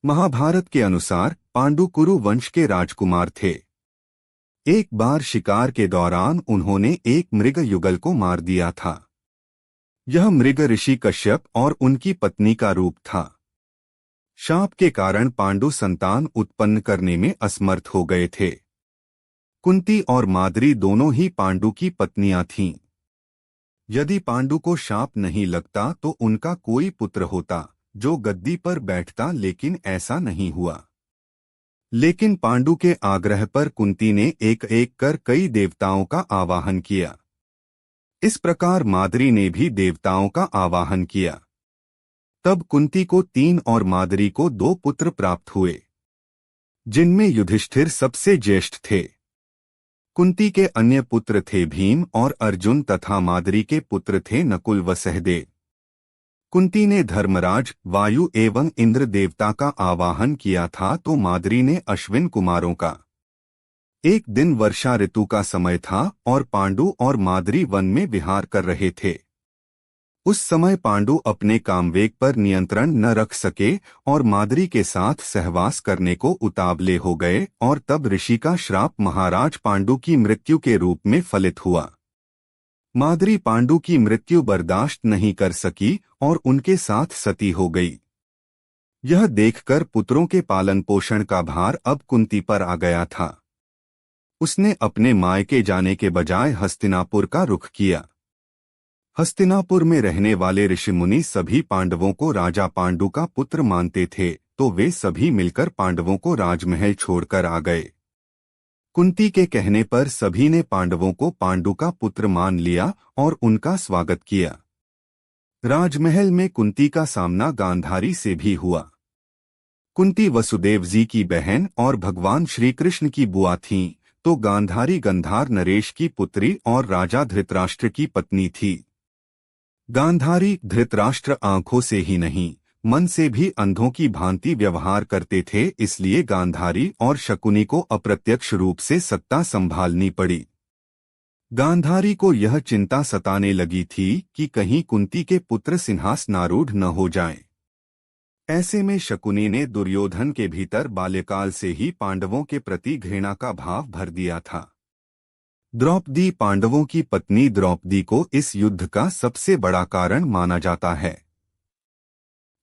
महाभारत के अनुसार पांडु कुरु वंश के राजकुमार थे। एक बार शिकार के दौरान उन्होंने एक मृग युगल को मार दिया था। यह मृग ऋषि कश्यप और उनकी पत्नी का रूप था। शाप के कारण पांडु संतान उत्पन्न करने में असमर्थ हो गए थे। कुंती और माद्री दोनों ही पांडु की पत्नियां थीं। यदि पांडु को शाप नहीं लगता तो उनका कोई पुत्र होता जो गद्दी पर बैठता, लेकिन ऐसा नहीं हुआ। लेकिन पांडु के आग्रह पर कुंती ने एक एक कर कई देवताओं का आवाहन किया। इस प्रकार माद्री ने भी देवताओं का आवाहन किया। तब कुंती को 3 और माद्री को 2 पुत्र प्राप्त हुए, जिनमें युधिष्ठिर सबसे ज्येष्ठ थे। कुंती के अन्य पुत्र थे भीम और अर्जुन तथा माद्री के पुत्र थे नकुल व सहदेव। कुंती ने धर्मराज, वायु एवं इंद्र देवता का आवाहन किया था तो माद्री ने अश्विन कुमारों का। एक दिन वर्षा ऋतु का समय था और पांडु और माद्री वन में विहार कर रहे थे। उस समय पांडु अपने कामवेग पर नियंत्रण न रख सके और माद्री के साथ सहवास करने को उतावले हो गए, और तब ऋषि का श्राप महाराज पांडु की मृत्यु के रूप में फलित हुआ। माद्री पांडु की मृत्यु बर्दाश्त नहीं कर सकी और उनके साथ सती हो गई। यह देखकर पुत्रों के पालन पोषण का भार अब कुंती पर आ गया था। उसने अपने मायके जाने के बजाय हस्तिनापुर का रुख किया। हस्तिनापुर में रहने वाले ऋषिमुनि सभी पांडवों को राजा पांडु का पुत्र मानते थे, तो वे सभी मिलकर पांडवों को राजमहल छोड़कर आ गए। कुंती के कहने पर सभी ने पांडवों को पांडु का पुत्र मान लिया और उनका स्वागत किया। राजमहल में कुंती का सामना गांधारी से भी हुआ। कुंती वसुदेव जी की बहन और भगवान श्री कृष्ण की बुआ थीं, तो गांधारी गंधार नरेश की पुत्री और राजा धृतराष्ट्र की पत्नी थी। गांधारी धृतराष्ट्र आंखों से ही नहीं, मन से भी अंधों की भांति व्यवहार करते थे, इसलिए गांधारी और शकुनी को अप्रत्यक्ष रूप से सत्ता संभालनी पड़ी। गांधारी को यह चिंता सताने लगी थी कि कहीं कुंती के पुत्र सिंहासनारूढ़ न हो जाएं। ऐसे में शकुनी ने दुर्योधन के भीतर बाल्यकाल से ही पांडवों के प्रति घृणा का भाव भर दिया था। द्रौपदी पांडवों की पत्नी द्रौपदी को इस युद्ध का सबसे बड़ा कारण माना जाता है।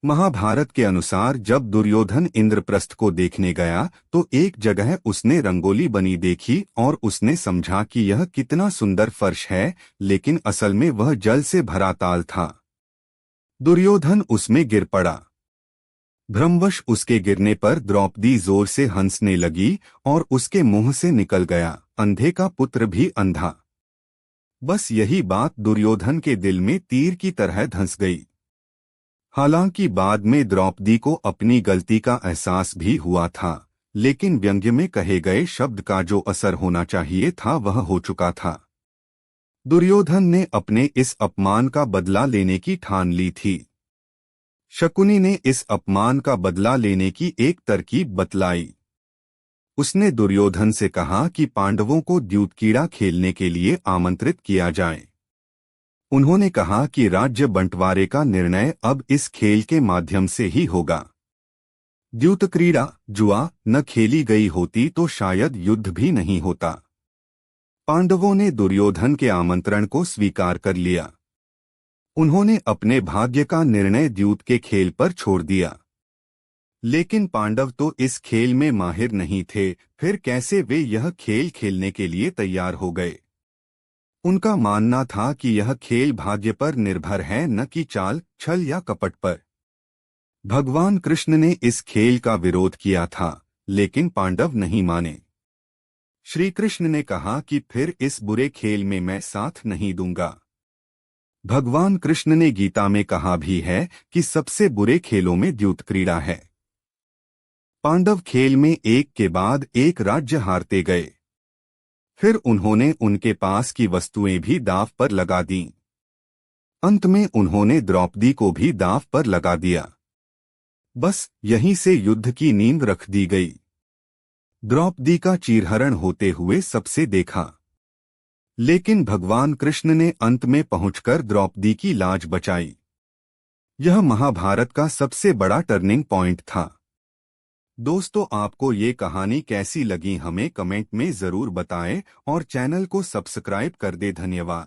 महाभारत के अनुसार जब दुर्योधन इंद्रप्रस्थ को देखने गया तो एक जगह उसने रंगोली बनी देखी और उसने समझा कि यह कितना सुंदर फर्श है, लेकिन असल में वह जल से भरा ताल था। दुर्योधन उसमें गिर पड़ा। भ्रमवश उसके गिरने पर द्रौपदी जोर से हंसने लगी और उसके मुंह से निकल गया, अंधे का पुत्र भी अंधा। बस यही बात दुर्योधन के दिल में तीर की तरह धंस गई। हालांकि बाद में द्रौपदी को अपनी गलती का एहसास भी हुआ था, लेकिन व्यंग्य में कहे गए शब्द का जो असर होना चाहिए था वह हो चुका था। दुर्योधन ने अपने इस अपमान का बदला लेने की ठान ली थी। शकुनी ने इस अपमान का बदला लेने की एक तरकीब बतलाई। उसने दुर्योधन से कहा कि पांडवों को द्यूतकीड़ा खेलने के लिए आमंत्रित किया जाए। उन्होंने कहा कि राज्य बंटवारे का निर्णय अब इस खेल के माध्यम से ही होगा। द्यूतक्रीड़ा जुआ न खेली गई होती तो शायद युद्ध भी नहीं होता। पांडवों ने दुर्योधन के आमंत्रण को स्वीकार कर लिया। उन्होंने अपने भाग्य का निर्णय द्यूत के खेल पर छोड़ दिया। लेकिन पांडव तो इस खेल में माहिर नहीं थे, फिर कैसे वे यह खेल खेलने के लिए तैयार हो गए। उनका मानना था कि यह खेल भाग्य पर निर्भर है, न कि चाल, छल या कपट पर। भगवान कृष्ण ने इस खेल का विरोध किया था, लेकिन पांडव नहीं माने। श्री कृष्ण ने कहा कि फिर इस बुरे खेल में मैं साथ नहीं दूंगा। भगवान कृष्ण ने गीता में कहा भी है कि सबसे बुरे खेलों में द्यूतक्रीड़ा है। पांडव खेल में एक के बाद एक राज्य हारते गए। फिर उन्होंने उनके पास की वस्तुएं भी दांव पर लगा दीं। अंत में उन्होंने द्रौपदी को भी दांव पर लगा दिया। बस यहीं से युद्ध की नींव रख दी गई। द्रौपदी का चीरहरण होते हुए सबसे देखा, लेकिन भगवान कृष्ण ने अंत में पहुंचकर द्रौपदी की लाज बचाई। यह महाभारत का सबसे बड़ा टर्निंग पॉइंट था। दोस्तों, आपको ये कहानी कैसी लगी हमें कमेंट में जरूर बताएं और चैनल को सब्सक्राइब कर दे। धन्यवाद।